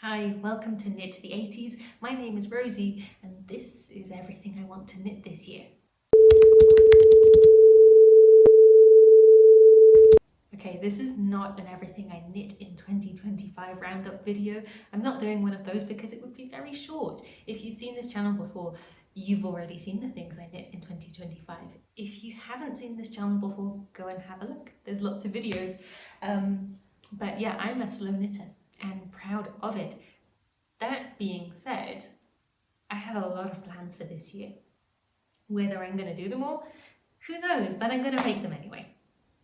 Hi, welcome to Knit the 80s. My name is Rosie and this is everything I want to knit this year. Okay, this is not an everything I knit in 2025 roundup video. I'm not doing one of those because it would be very short. If you've seen this channel before, you've already seen the things I knit in 2025. If you haven't seen this channel before, go and have a look. There's lots of videos. But yeah, I'm a slow knitter and proud of it. That being said, I have a lot of plans for this year. Whether I'm going to do them all, who knows, but I'm going to make them anyway.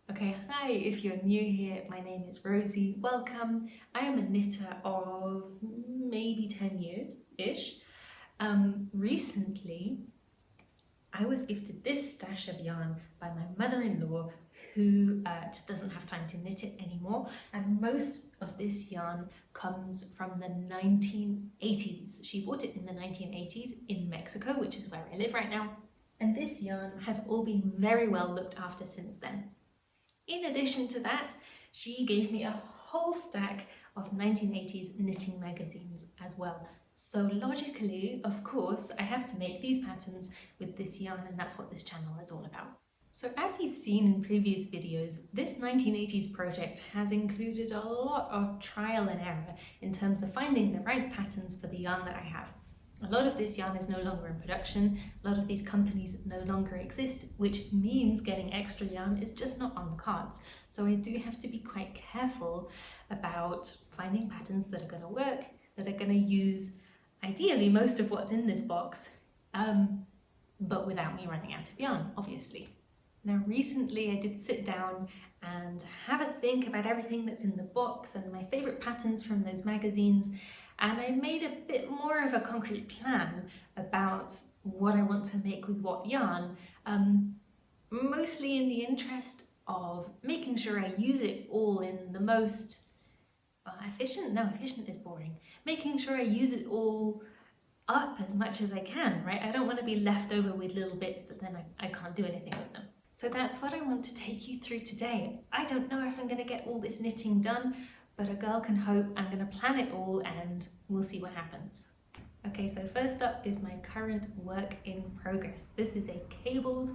Okay, hi, if you're new here, my name is Rosie, welcome. I am a knitter of maybe 10 years-ish. Recently, I was gifted this stash of yarn by my mother-in-law who just doesn't have time to knit it anymore, and most of this yarn comes from the 1980s. She bought it in the 1980s in Mexico, which is where I live right now, and this yarn has all been very well looked after since then. In addition to that, she gave me a whole stack of 1980s knitting magazines as well. So logically, of course, I have to make these patterns with this yarn, and that's what this channel is all about. So as you've seen in previous videos, this 1980s project has included a lot of trial and error in terms of finding the right patterns for the yarn that I have. A lot of this yarn is no longer in production, a lot of these companies no longer exist, which means getting extra yarn is just not on the cards. So I do have to be quite careful about finding patterns that are going to work, that are going to use ideally most of what's in this box, but without me running out of yarn, obviously. Now recently I did sit down and have a think about everything that's in the box and my favourite patterns from those magazines, and I made a bit more of a concrete plan about what I want to make with what yarn, mostly in the interest of making sure I use it all in the most efficient is boring. Making sure I use it all up as much as I can, right? I don't want to be left over with little bits that then I can't do anything with them. So that's what I want to take you through today. I don't know if I'm going to get all this knitting done, but a girl can hope. I'm going to plan it all and we'll see what happens. Okay, so first up is my current work in progress. This is a cabled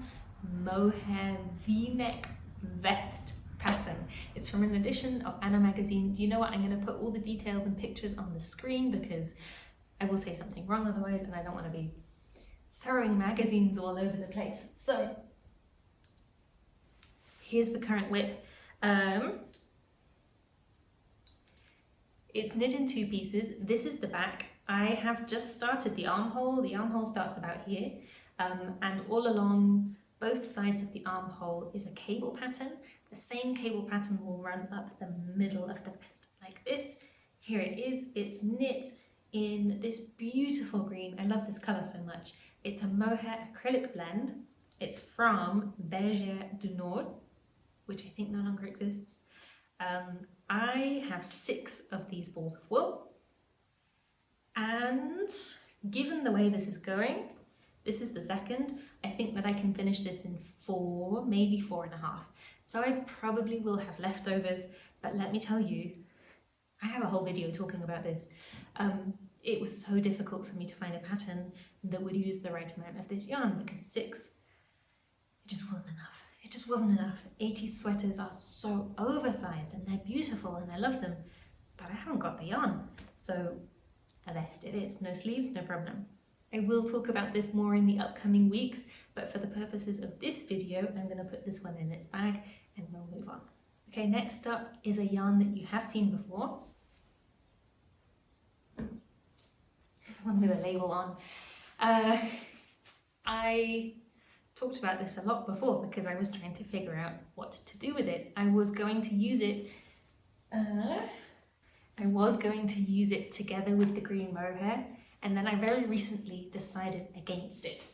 mohair V-neck vest pattern. It's from an edition of Anna magazine. You know what, I'm going to put all the details and pictures on the screen because I will say something wrong otherwise, and I don't want to be throwing magazines all over the place. So here's the current width. It's knit in two pieces. This is the back. I have just started the armhole. The armhole starts about here, and all along both sides of the armhole is a cable pattern. The same cable pattern will run up the middle of the vest like this. Here it is. It's knit in this beautiful green. I love this colour so much. It's a mohair acrylic blend. It's from Bergère du Nord, which I think no longer exists. I have 6 of these balls of wool, and given the way this is going, this is the second, I think that I can finish this in 4, maybe 4.5. So I probably will have leftovers, but let me tell you, I have a whole video talking about this. It was so difficult for me to find a pattern that would use the right amount of this yarn because 6, it just wasn't enough. It just wasn't enough. 80s sweaters are so oversized and they're beautiful and I love them, but I haven't got the yarn. So a vest it is. No sleeves, no problem. I will talk about this more in the upcoming weeks, but for the purposes of this video, I'm going to put this one in its bag and we'll move on. Okay, next up is a yarn that you have seen before. This one with a label on. I talked about this a lot before because I was trying to figure out what to do with it. I was going to use it together with the green mohair, and then I very recently decided against it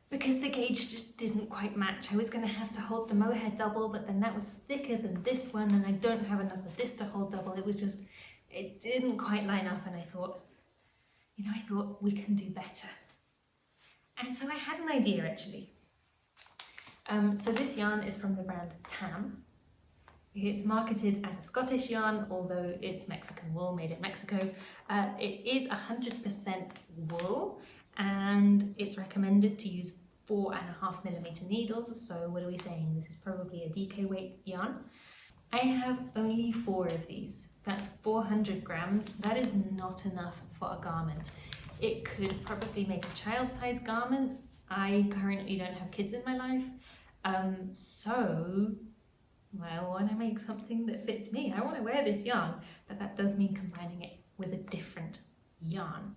because the gauge just didn't quite match. I was going to have to hold the mohair double, but then that was thicker than this one and I don't have enough of this to hold double. It didn't quite line up, and I thought we can do better. And so I had an idea actually. So this yarn is from the brand Tam, It's marketed as a Scottish yarn, although it's Mexican wool made in Mexico. It is 100% wool, and it's recommended to use 4.5mm needles. So what are we saying? This is probably a DK weight yarn. I have only 4 of these. That's 400 grams. That is not enough for a garment. It could probably make a child-sized garment. I currently don't have kids in my life, so I want to make something that fits me. I want to wear this yarn, but that does mean combining it with a different yarn.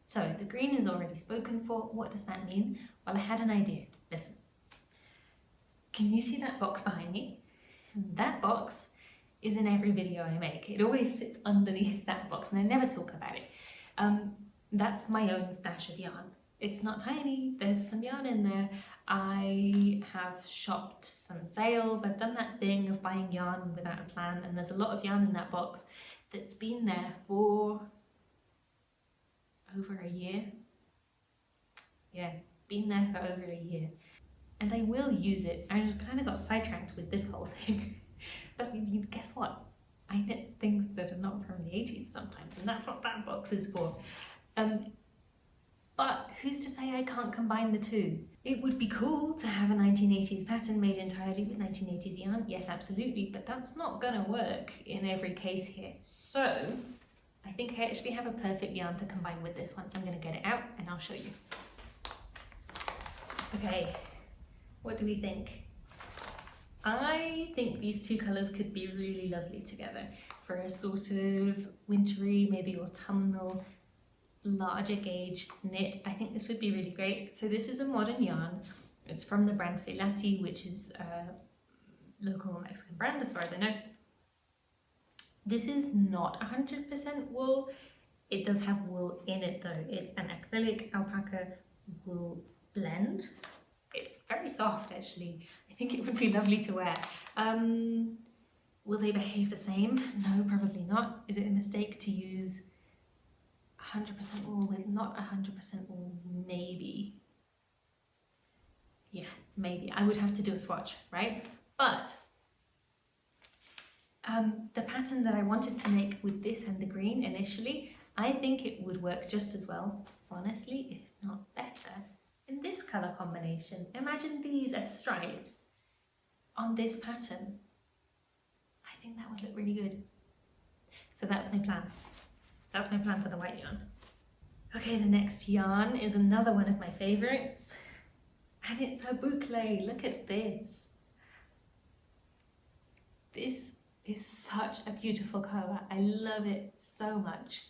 So the green is already spoken for. What does that mean? Well, I had an idea. Listen. Can you see that box behind me? That box is in every video I make. It always sits underneath that box and I never talk about it. That's my own stash of yarn. It's not tiny, there's some yarn in there. I have shopped some sales. I've done that thing of buying yarn without a plan, and there's a lot of yarn in that box that's been there for over a year. Yeah, been there for over a year. And I will use it. I just kind of got sidetracked with this whole thing. But guess what? I knit things that are not from the 80s sometimes, and that's what that box is for. But who's to say I can't combine the two? It would be cool to have a 1980s pattern made entirely with 1980s yarn. Yes, absolutely, but that's not gonna work in every case here. So I think I actually have a perfect yarn to combine with this one. I'm gonna get it out and I'll show you. Okay, what do we think? I think these two colours could be really lovely together for a sort of wintry, maybe autumnal, larger gauge knit. I think this would be really great. So this is a modern yarn. It's from the brand Filati, which is a local Mexican brand as far as I know. This is not 100% wool. It does have wool in it though. It's an acrylic alpaca wool blend. It's very soft actually. I think it would be lovely to wear. Will they behave the same? No, probably not. Is it a mistake to use 100% wool with not 100% wool? Maybe. Yeah, maybe. I would have to do a swatch, right? But the pattern that I wanted to make with this and the green initially, I think it would work just as well, honestly, if not better, in this colour combination. Imagine these as stripes on this pattern. I think that would look really good. So that's my plan. That's my plan for the white yarn. Okay, the next yarn is another one of my favourites, and it's a boucle. Look at this. This is such a beautiful colour. I love it so much.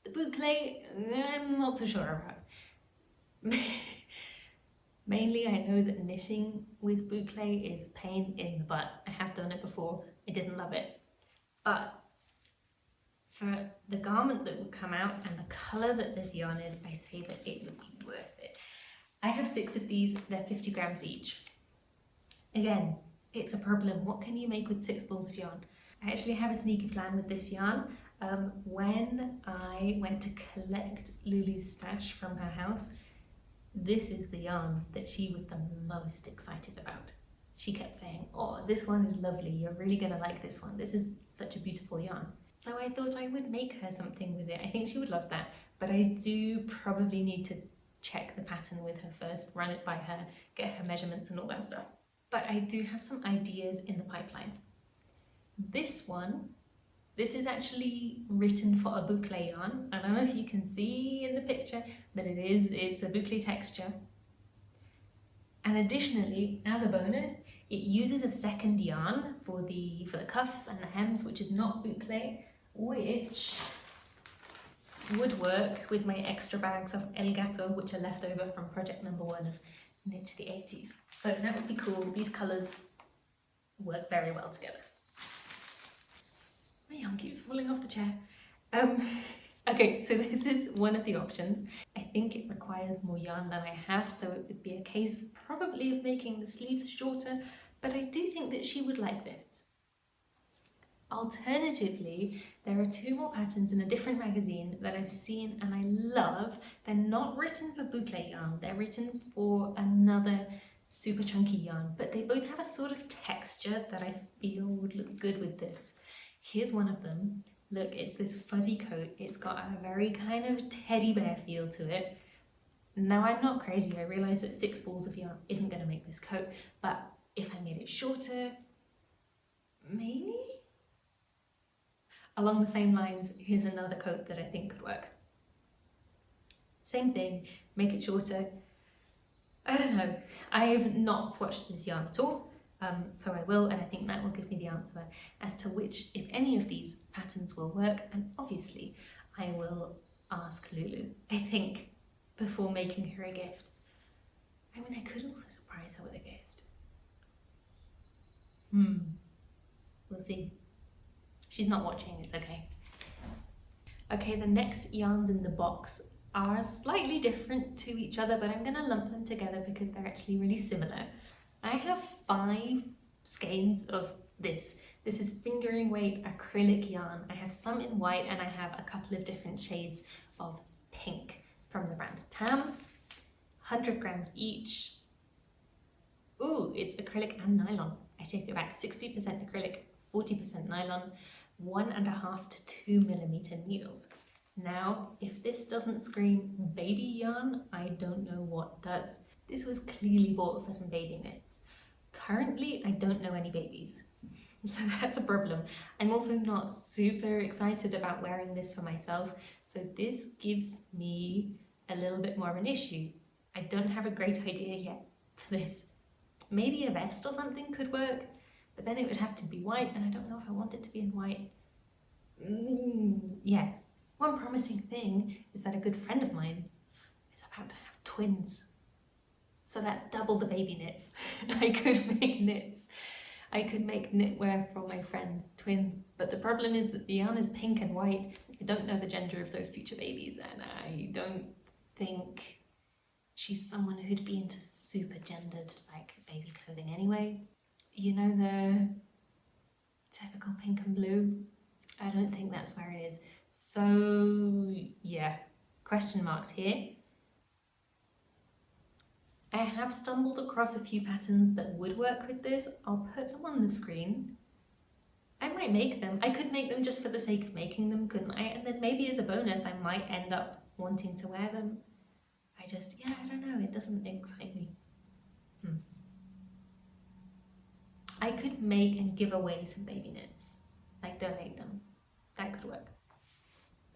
The boucle, I'm not so sure about. Mainly, I know that knitting with boucle is a pain in the butt. I have done it before. I didn't love it. But for the garment that would come out and the colour that this yarn is, I say that it would be worth it. I have 6 of these. They're 50 grams each. Again, it's a problem. What can you make with 6 balls of yarn? I actually have a sneaky plan with this yarn. When I went to collect Lulu's stash from her house, this is the yarn that she was the most excited about. She kept saying, oh, this one is lovely. You're really gonna like this one. This is such a beautiful yarn. So I thought I would make her something with it. I think she would love that, but I do probably need to check the pattern with her first, run it by her, get her measurements and all that stuff. But I do have some ideas in the pipeline. This one, this is actually written for a boucle yarn. I don't know if you can see in the picture, but it's a boucle texture. And additionally, as a bonus, it uses a second yarn for the cuffs and the hems, which is not boucle, which would work with my extra bags of El Gato, which are left over from project number 1 of Knit to the 80s. So that would be cool. These colours work very well together. My yarn keeps falling off the chair. Okay, so this is one of the options. I think it requires more yarn than I have, so it would be a case probably of making the sleeves shorter, but I do think that she would like this. Alternatively, there are 2 more patterns in a different magazine that I've seen and I love. They're not written for boucle yarn, they're written for another super chunky yarn, but they both have a sort of texture that I feel would look good with this. Here's one of them. Look, it's this fuzzy coat. It's got a very kind of teddy bear feel to it. Now, I'm not crazy. I realise that 6 balls of yarn isn't going to make this coat, but if I made it shorter, maybe? Along the same lines, here's another coat that I think could work. Same thing, make it shorter. I don't know. I've not swatched this yarn at all, so I will, and I think that will give me the answer as to which, if any of these patterns will work, and obviously I will ask Lulu, I think, before making her a gift. I mean, I could also surprise her with a gift. We'll see. She's not watching, it's okay. Okay, the next yarns in the box are slightly different to each other, but I'm gonna lump them together because they're actually really similar. I have 5 skeins of this. This is fingering weight acrylic yarn. I have some in white and I have a couple of different shades of pink from the brand Tam. 100 grams each. Ooh, it's acrylic and nylon. I take it back, 60% acrylic, 40% nylon, 1.5 to 2 millimeter needles. Now, if this doesn't scream baby yarn, I don't know what does. This was clearly bought for some baby knits. Currently, I don't know any babies, so that's a problem. I'm also not super excited about wearing this for myself, so this gives me a little bit more of an issue. I don't have a great idea yet for this. Maybe a vest or something could work, but then it would have to be white, and I don't know if I want it to be in white. Yeah. One promising thing is that a good friend of mine is about to have twins. So that's double the baby knits. I could make knits. I could make knitwear for my friend's twins, but the problem is that the yarn is pink and white. I don't know the gender of those future babies, and I don't think she's someone who'd be into super gendered, like, baby clothing anyway. You know, the typical pink and blue? I don't think that's where it is. So yeah, question marks here. I have stumbled across a few patterns that would work with this. I'll put them on the screen. I might make them. I could make them just for the sake of making them, couldn't I? And then maybe as a bonus, I might end up wanting to wear them. I don't know, it doesn't excite me. I could make and give away some baby knits, like donate them. That could work.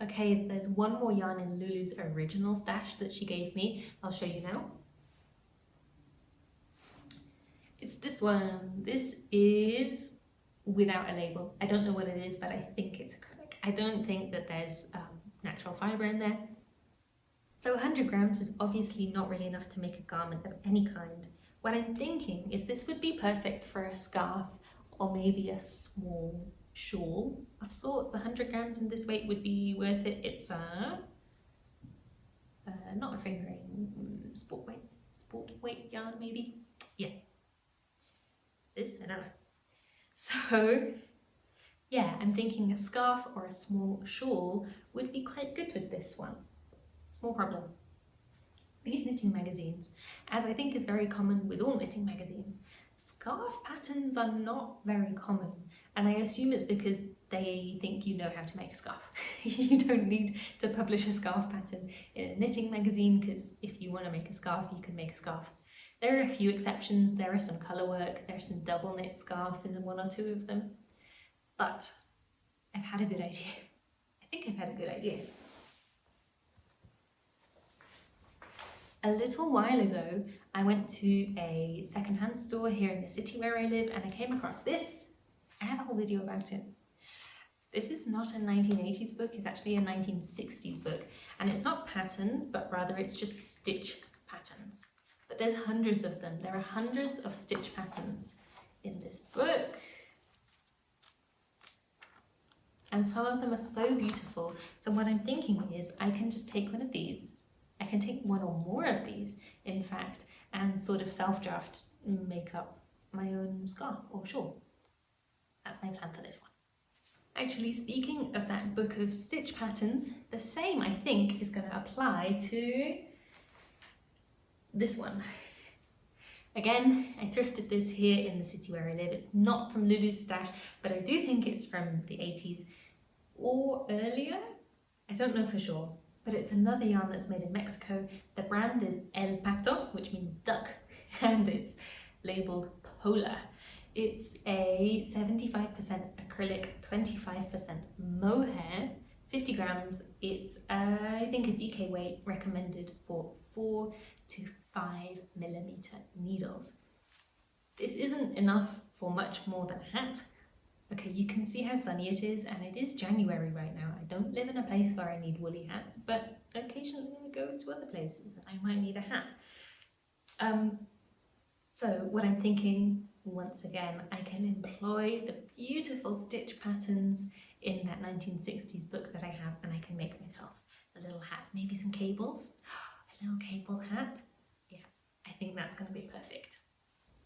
Okay, there's one more yarn in Lulu's original stash that she gave me. I'll show you now. It's this one. This is without a label. I don't know what it is, but I think it's acrylic. I don't think that there's natural fibre in there. So 100 grams is obviously not really enough to make a garment of any kind. What I'm thinking is this would be perfect for a scarf or maybe a small shawl of sorts. 100 grams in this weight would be worth it. It's not a fingering, sport weight yarn maybe. Yeah, this, I don't know. So yeah, I'm thinking a scarf or a small shawl would be quite good with this one. Small problem. These knitting magazines, as I think is very common with all knitting magazines, scarf patterns are not very common, and I assume it's because they think you know how to make a scarf. You don't need to publish a scarf pattern in a knitting magazine, because if you want to make a scarf, you can make a scarf. There are a few exceptions. There are some colour work, there are some double knit scarves in one or two of them, but I've had a good idea. I think I've had a good idea. A little while ago, I went to a secondhand store here in the city where I live, and I came across this. I have a whole video about it. This is not a 1980s book, it's actually a 1960s book, and it's not patterns, but rather it's just stitch patterns. But there's hundreds of them. There are hundreds of stitch patterns in this book. And some of them are so beautiful. So what I'm thinking is I can just take one of these. I can take one or more of these, in fact, and sort of self-draft, make up my own scarf or shawl. That's my plan for this one. Actually, speaking of that book of stitch patterns, the same, I think, is going to apply to this one. Again, I thrifted this here in the city where I live. It's not from Lulu's stash, but I do think it's from the 80s or earlier. I don't know for sure, but it's another yarn that's made in Mexico. The brand is El Pato, which means duck, and it's labeled Polar. It's a 75% acrylic, 25% mohair, 50 grams. It's, I think, a DK weight recommended for 4 to 5mm needles. This isn't enough for much more than a hat. Okay, you can see how sunny it is, and it is January right now. I don't live in a place where I need woolly hats, but occasionally I go to other places and I might need a hat. So what I'm thinking, once again, I can employ the beautiful stitch patterns in that 1960s book that I have, and I can make myself a little hat, maybe some cables, a little cabled hat. Yeah, I think that's going to be perfect.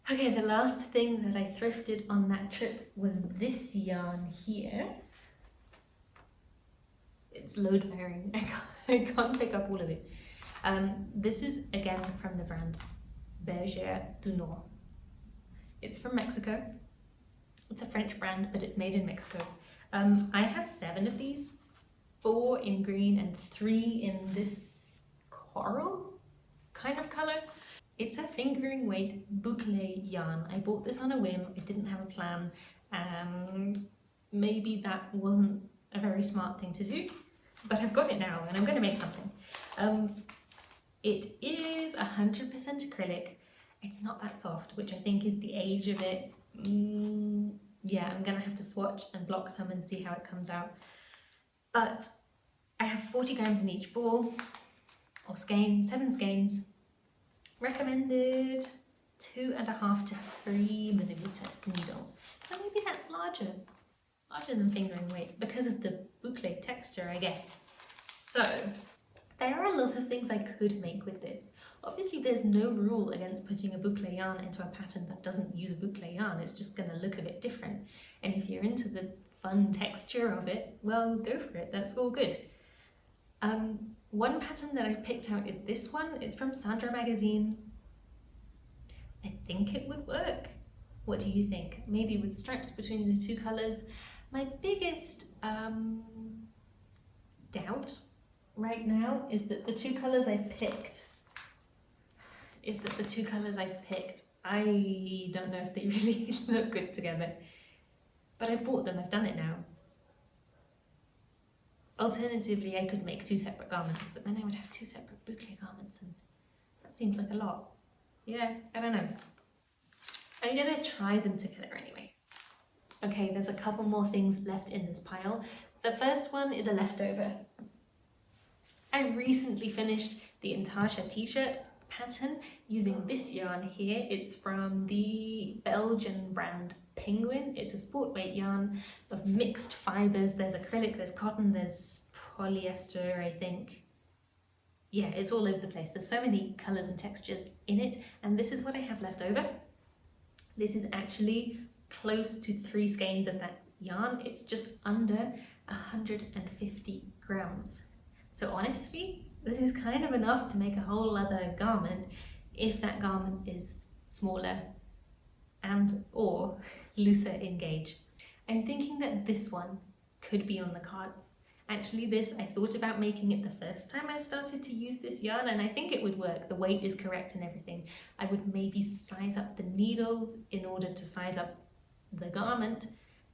Okay, the last thing that I thrifted on that trip was this yarn here. It's load bearing, I can't pick up all of it. This is again from the brand Bergère du Nord. It's from Mexico. It's a French brand, but it's made in Mexico. I have 7 of these, 4 in green and 3 in this coral kind of color. It's a fingering weight boucle yarn. I bought this on a whim. I didn't have a plan, and maybe that wasn't a very smart thing to do, but I've got it now and I'm going to make something. It is 100% acrylic. It's not that soft, which I think is the age of it. Yeah, I'm gonna have to swatch and block some and see how it comes out. But I have 40 grams in each ball, or skein, 7 skeins. Recommended 2.5 to 3mm needles. So maybe that's larger than fingering weight because of the boucle texture, I guess. So there are a lot of things I could make with this. Obviously there's no rule against putting a boucle yarn into a pattern that doesn't use a boucle yarn. It's just going to look a bit different. And if you're into the fun texture of it, well, go for it. That's all good. One pattern that I've picked out is this one. It's from Sandra magazine. I think it would work. What do you think? Maybe with stripes between the 2 colours. My biggest doubt right now is that the 2 colours I've picked, I don't know if they really look good together. But I've bought them, I've done it now. Alternatively, I could make 2 separate garments, but then I would have 2 separate boucle garments, and that seems like a lot. Yeah, I don't know. I'm gonna try them together anyway. Okay, there's a couple more things left in this pile. The first one is a leftover. I recently finished the Intasha t-shirt pattern using this yarn here. It's from the Belgian brand Penguin. It's a sport weight yarn of mixed fibres. There's acrylic, there's cotton, there's polyester, I think. Yeah, it's all over the place. There's so many colours and textures in it, and this is what I have left over. This is actually close to 3 skeins of that yarn. It's just under 150 grams. So honestly, this is kind of enough to make a whole other garment if that garment is smaller and or looser in gauge. I'm thinking that this one could be on the cards. Actually, this, I thought about making it the first time I started to use this yarn, and I think it would work. The weight is correct and everything. I would maybe size up the needles in order to size up the garment,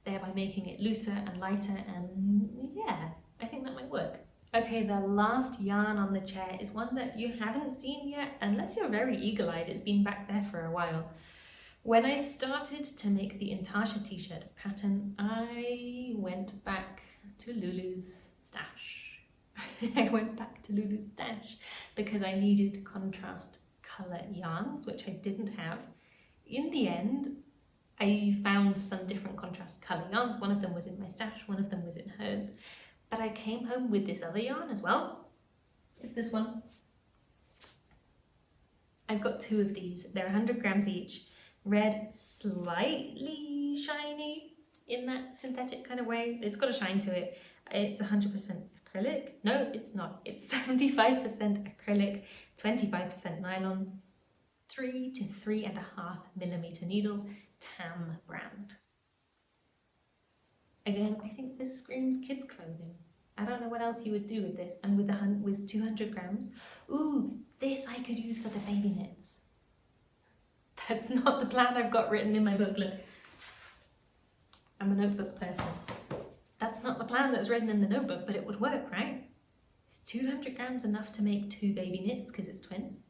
thereby making it looser and lighter, and yeah, I think that might work. Okay, the last yarn on the chair is one that you haven't seen yet, unless you're very eagle-eyed. It's been back there for a while. When I started to make the Intasha t-shirt pattern, I went back to Lulu's stash. I went back to Lulu's stash because I needed contrast colour yarns, which I didn't have. In the end, I found some different contrast colour yarns. One of them was in my stash, one of them was in hers. But I came home with this other yarn as well. It's this one. I've got 2 of these. They're 100 grams each. Red, slightly shiny in that synthetic kind of way. It's got a shine to it. It's 100% acrylic. No, it's not. It's 75% acrylic, 25% nylon. 3 to 3.5 millimeter needles, Tam brand. Again, I think this screams kids clothing. I don't know what else you would do with this. And with 200 grams, ooh, this I could use for the baby knits. That's not the plan I've got written in my booklet. I'm a notebook person. That's not the plan that's written in the notebook, but it would work, right? Is 200 grams enough to make 2 baby knits because it's twins?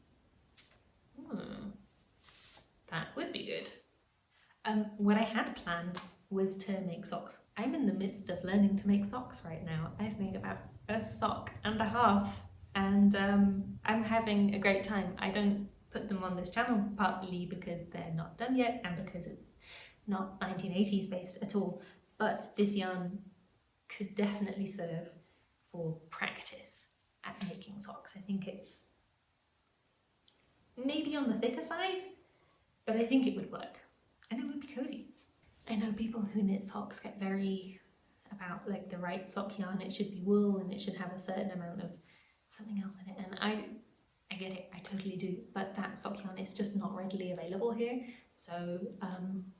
That would be good. What I had planned was to make socks. I'm in the midst of learning to make socks right now. I've made about a sock and a half, and I'm having a great time. I don't put them on this channel partly because they're not done yet and because it's not 1980s based at all, but this yarn could definitely serve for practice at making socks. I think it's maybe on the thicker side, but I think it would work and it would be cozy. I know people who knit socks get very about like the right sock yarn. It should be wool and it should have a certain amount of something else in it, and I get it, I totally do, but that sock yarn is just not readily available here. So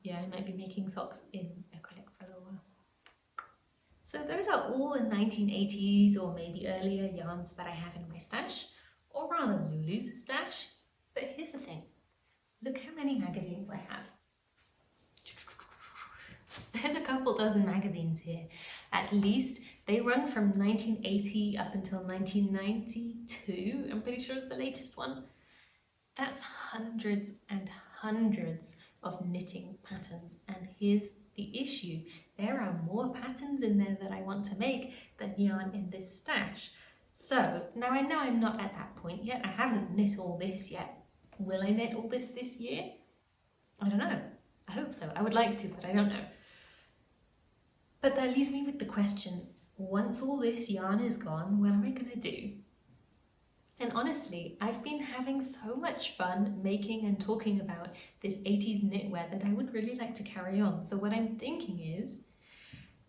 yeah, I might be making socks in acrylic for a little while. So those are all the 1980s or maybe earlier yarns that I have in my stash, or rather Lulu's stash. But here's the thing, look how many magazines I have. There's a couple dozen magazines here, at least. They run from 1980 up until 1992, I'm pretty sure it's the latest one. That's hundreds and hundreds of knitting patterns, and here's the issue. There are more patterns in there that I want to make than yarn in this stash. So, now I know I'm not at that point yet, I haven't knit all this yet. Will I knit all this year? I don't know. I hope so. I would like to, but I don't know. But that leaves me with the question, once all this yarn is gone, what am I going to do? And honestly, I've been having so much fun making and talking about this 80s knitwear that I would really like to carry on. So what I'm thinking is,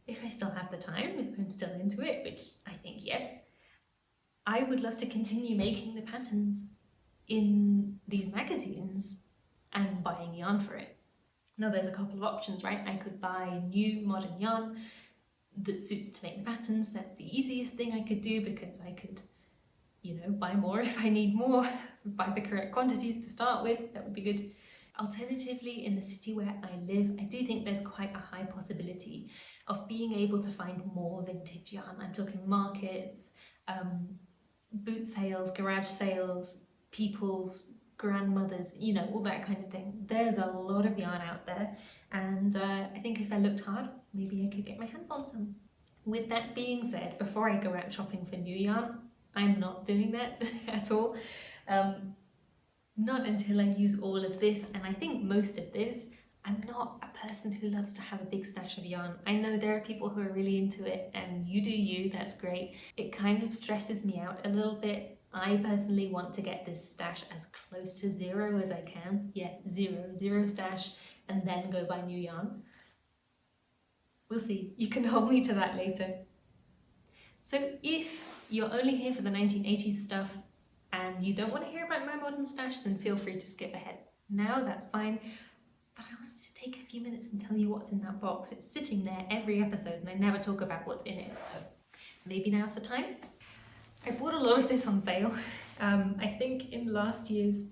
if I still have the time, if I'm still into it, which I think yes, I would love to continue making the patterns in these magazines and buying yarn for it. Now there's a couple of options, right? I could buy new modern yarn that suits to make the patterns. That's the easiest thing I could do because I could, you know, buy more if I need more, buy the correct quantities to start with, that would be good. Alternatively, in the city where I live, I do think there's quite a high possibility of being able to find more vintage yarn. I'm talking markets, boot sales, garage sales, people's grandmothers, you know, all that kind of thing. There's a lot of yarn out there, and I think if I looked hard, maybe I could get my hands on some. With that being said, before I go out shopping for new yarn, I'm not doing that at all. Not until I use all of this, and I think most of this. I'm not a person who loves to have a big stash of yarn. I know there are people who are really into it, and you do you, that's great. It kind of stresses me out a little bit. I personally want to get this stash as close to zero as I can. Yes, zero stash, and then go buy new yarn. We'll see, you can hold me to that later. So if you're only here for the 1980s stuff and you don't want to hear about my modern stash, then feel free to skip ahead. Now that's fine, but I wanted to take a few minutes and tell you what's in that box. It's sitting there every episode and I never talk about what's in it, so maybe now's the time. I bought a lot of this on sale. I think in last year's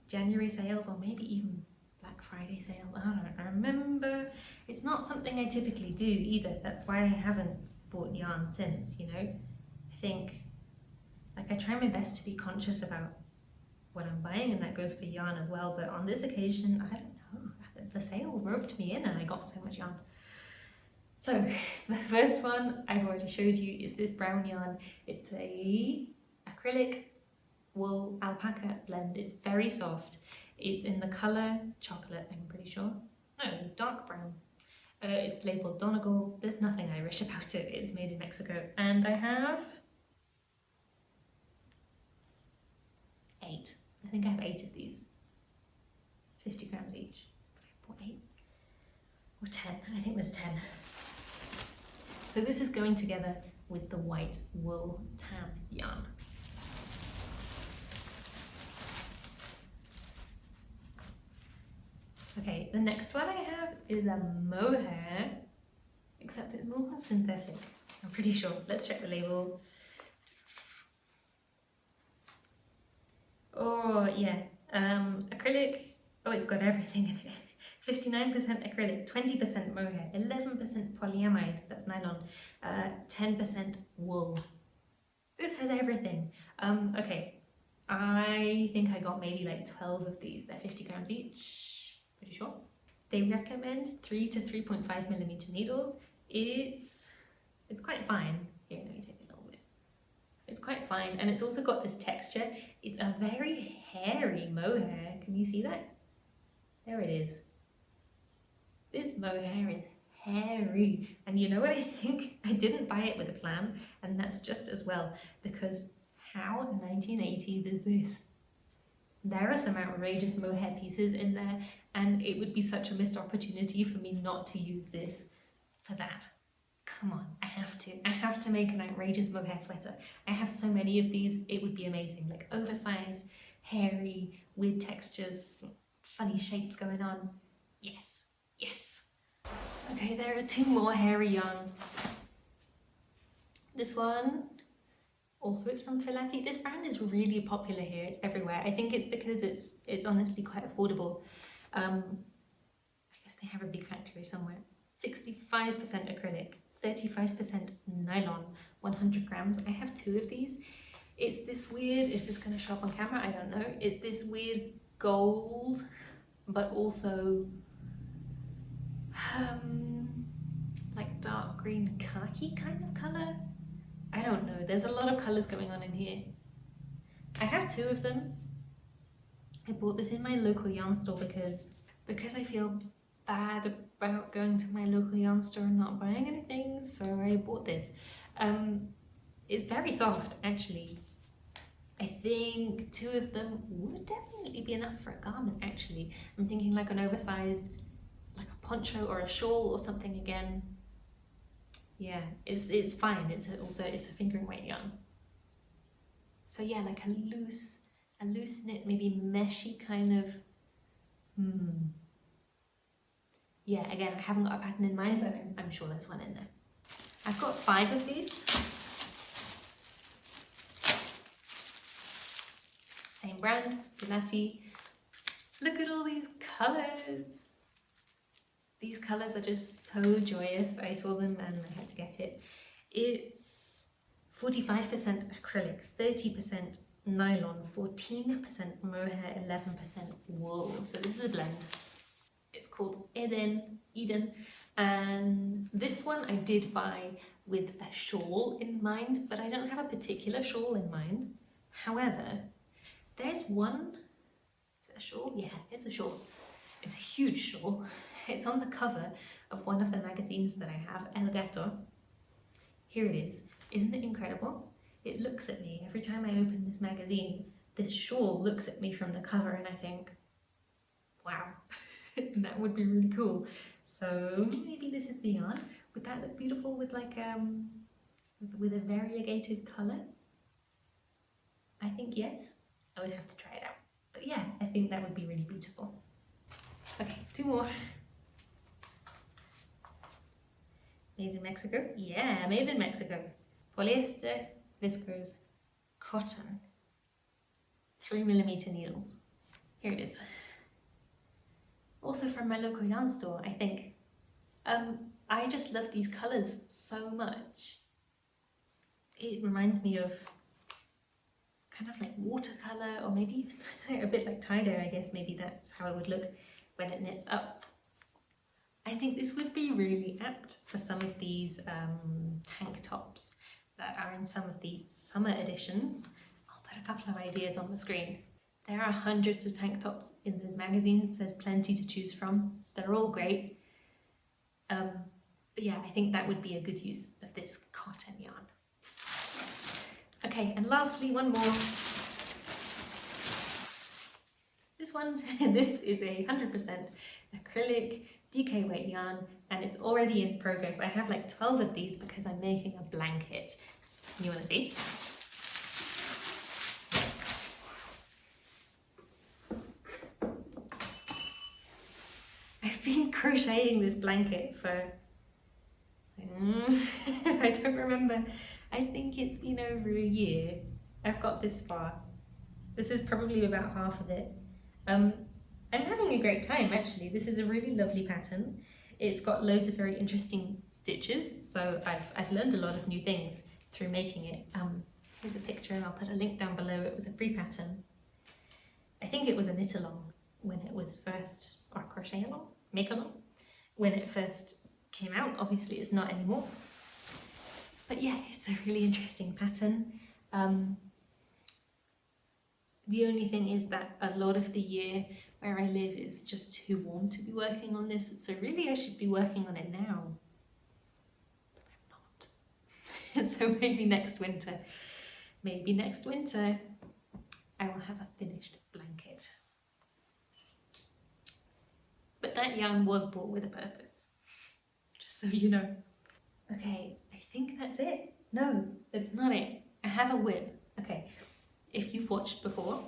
January sales, or maybe even Black Friday sales, I don't remember. It's not something I typically do either. That's why I haven't bought yarn since, you know. I think, like, I try my best to be conscious about what I'm buying, and that goes for yarn as well, but on this occasion, I don't know, the sale roped me in and I got so much yarn. So the first one I've already showed you is this brown yarn. It's a acrylic wool alpaca blend. It's very soft. It's in the colour chocolate, I'm pretty sure. No, dark brown. It's labelled Donegal. There's nothing Irish about it. It's made in Mexico. And I have 8. I think I have 8 of these. 50 grams each. I bought 8 or 10. I think there's 10. So this is going together with the white wool tam yarn. Okay, the next one I have is a mohair, except it's also synthetic, I'm pretty sure. Let's check the label. Oh yeah, acrylic. Oh, it's got everything in it. 59% acrylic, 20% mohair, 11% polyamide, that's nylon, 10% wool. This has everything. Okay, I think I got maybe like 12 of these. They're 50 grams each, pretty sure. They recommend 3 to 3.5 millimeter needles. It's quite fine. Here, let me take a little bit. It's quite fine, and it's also got this texture. It's a very hairy mohair. Can you see that? There it is. This mohair is hairy, and you know what I think? I didn't buy it with a plan, and that's just as well, because how 1980s is this? There are some outrageous mohair pieces in there, and it would be such a missed opportunity for me not to use this for that. Come on, I have to make an outrageous mohair sweater. I have so many of these, it would be amazing, like oversized, hairy, weird textures, funny shapes going on. Yes, yes. Okay, there are 2 more hairy yarns. This one, also it's from Filati. This brand is really popular here, it's everywhere. I think it's because it's honestly quite affordable. I guess they have a big factory somewhere. 65% acrylic, 35% nylon, 100 grams. I have 2 of these. It's this weird, is this gonna show up on camera? I don't know. It's this weird gold, but also like dark green khaki kind of color. I don't know, there's a lot of colors going on in here. I have 2 of them. I bought this in my local yarn store because I feel bad about going to my local yarn store and not buying anything, so I bought this. It's very soft, actually. I think 2 of them would definitely be enough for a garment, actually. I'm thinking like an oversized, like a poncho or a shawl or something again. Yeah, it's fine. It's a fingering weight yarn. So yeah, like a loose knit, maybe meshy kind of. Yeah, again, I haven't got a pattern in mind, but I'm sure there's one in there. I've got 5 of these. Same brand, Filati. Look at all these colours. These colours are just so joyous. I saw them and I had to get it. It's 45% acrylic, 30% nylon, 14% mohair, 11% wool. So this is a blend. It's called Eden, and this one I did buy with a shawl in mind, but I don't have a particular shawl in mind. However, there's one, is it a shawl? Yeah, it's a shawl. It's a huge shawl. It's on the cover of one of the magazines that I have, El Gato. Here it is. Isn't it incredible? It looks at me every time I open this magazine. This shawl looks at me from the cover and I think, wow, that would be really cool. So maybe this is the yarn. Would that look beautiful with like with a variegated colour? I think yes. I would have to try it out. But yeah, I think that would be really beautiful. Okay, 2 more. Made in Mexico? Yeah, made in Mexico. Polyester, viscose, cotton. 3mm needles. Here it is. Also from my local yarn store, I think. I just love these colours so much. It reminds me of kind of like watercolour, or maybe a bit like tie-dye, I guess. Maybe that's how it would look when it knits up. I think this would be really apt for some of these tank tops that are in some of the summer editions. I'll put a couple of ideas on the screen. There are hundreds of tank tops in those magazines. There's plenty to choose from. They're all great. But yeah, I think that would be a good use of this cotton yarn. Okay, and lastly, one more. This one, this is a 100% acrylic DK weight yarn, and it's already in progress. I have like 12 of these because I'm making a blanket. You want to see? crocheting this blanket for, I don't remember, I think it's been over a year. I've got this far. This is probably about half of it. I'm having a great time actually. This is a really lovely pattern. It's got loads of very interesting stitches, so I've learned a lot of new things through making it. Here's a picture and I'll put a link down below. It was a free pattern. I think it was a knit along when it was first, or crochet along, make along, when it first came out. Obviously it's not anymore. But yeah, it's a really interesting pattern. The only thing is that a lot of the year where I live is just too warm to be working on this, so really I should be working on it now. But I'm not. So maybe next winter I will have a finished blanket. But that yarn was bought with a purpose, just so you know. Okay, I think that's it. No, that's not it. I have a whip. Okay, if you've watched before,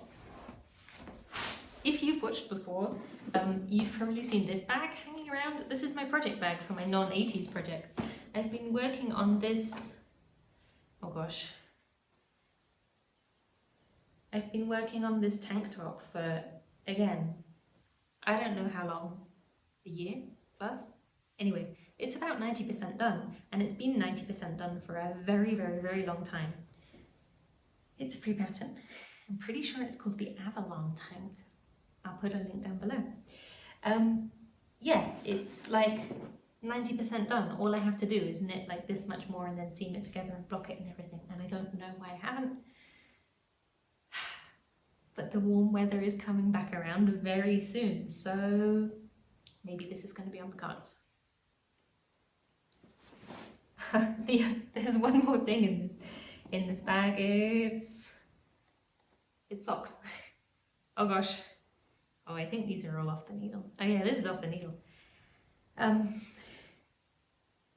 you've probably seen this bag hanging around. This is my project bag for my non-80s projects. I've been working on this, oh gosh. I've been working on this tank top for, again, I don't know how long, a year plus? Anyway, it's about 90% done, and it's been 90% done for a very, very, very long time. It's a free pattern. I'm pretty sure it's called the aaaaall tank. I'll put a link down below. Yeah, it's like 90% done. All I have to do is knit like this much more and then seam it together and block it and everything, and I don't know why I haven't. But the warm weather is coming back around very soon, so maybe this is going to be on the cards. There's one more thing in this bag. It's socks. Oh gosh. Oh, I think these are all off the needle. Oh yeah, this is off the needle.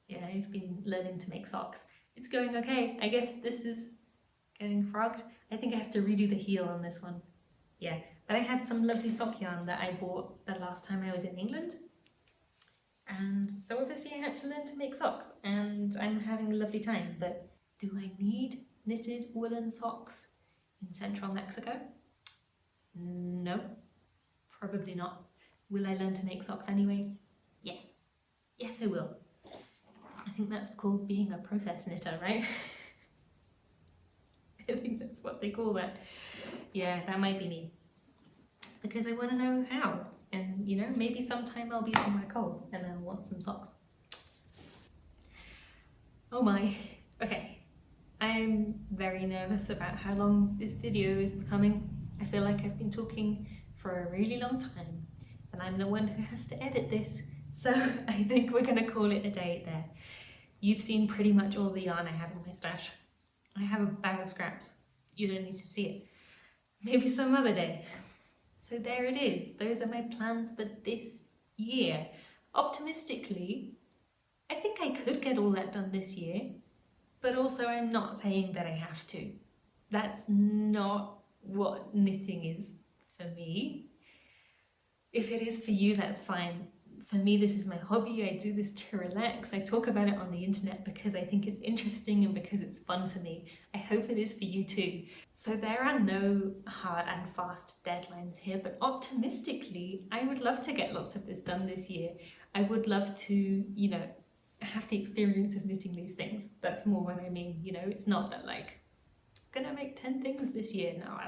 Yeah, I've been learning to make socks. It's going okay. I guess this is getting frogged. I think I have to redo the heel on this one. Yeah, but I had some lovely sock yarn that I bought the last time I was in England. And so obviously I had to learn to make socks, and I'm having a lovely time. But do I need knitted woolen socks in central Mexico? No, probably not. Will I learn to make socks anyway? Yes. Yes, I will. I think that's called being a process knitter, right? I think that's what they call that. Yeah, that might be me. Because I want to know how. And, you know, maybe sometime I'll be somewhere cold and I'll want some socks. Oh my. Okay. I'm very nervous about how long this video is becoming. I feel like I've been talking for a really long time, and I'm the one who has to edit this. So I think we're going to call it a day there. You've seen pretty much all the yarn I have in my stash. I have a bag of scraps. You don't need to see it. Maybe some other day. So there it is. Those are my plans for this year. Optimistically, I think I could get all that done this year, but also I'm not saying that I have to. That's not what knitting is for me. If it is for you, that's fine. For me, this is my hobby. I do this to relax. I talk about it on the internet because I think it's interesting and because it's fun for me. I hope it is for you too. So there are no hard and fast deadlines here, but optimistically, I would love to get lots of this done this year. I would love to, you know, have the experience of knitting these things. That's more what I mean, you know, it's not that like, I'm gonna make 10 things this year. No,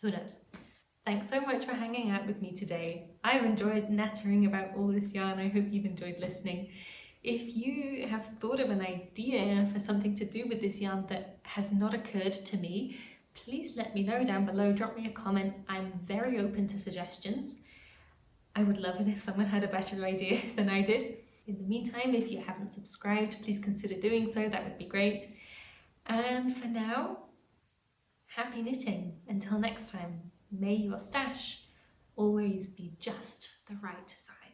who knows? Thanks so much for hanging out with me today. I've enjoyed nattering about all this yarn. I hope you've enjoyed listening. If you have thought of an idea for something to do with this yarn that has not occurred to me, please let me know down below. Drop me a comment. I'm very open to suggestions. I would love it if someone had a better idea than I did. In the meantime, if you haven't subscribed, please consider doing so. That would be great. And for now, happy knitting. Until next time. May your stash always be just the right size.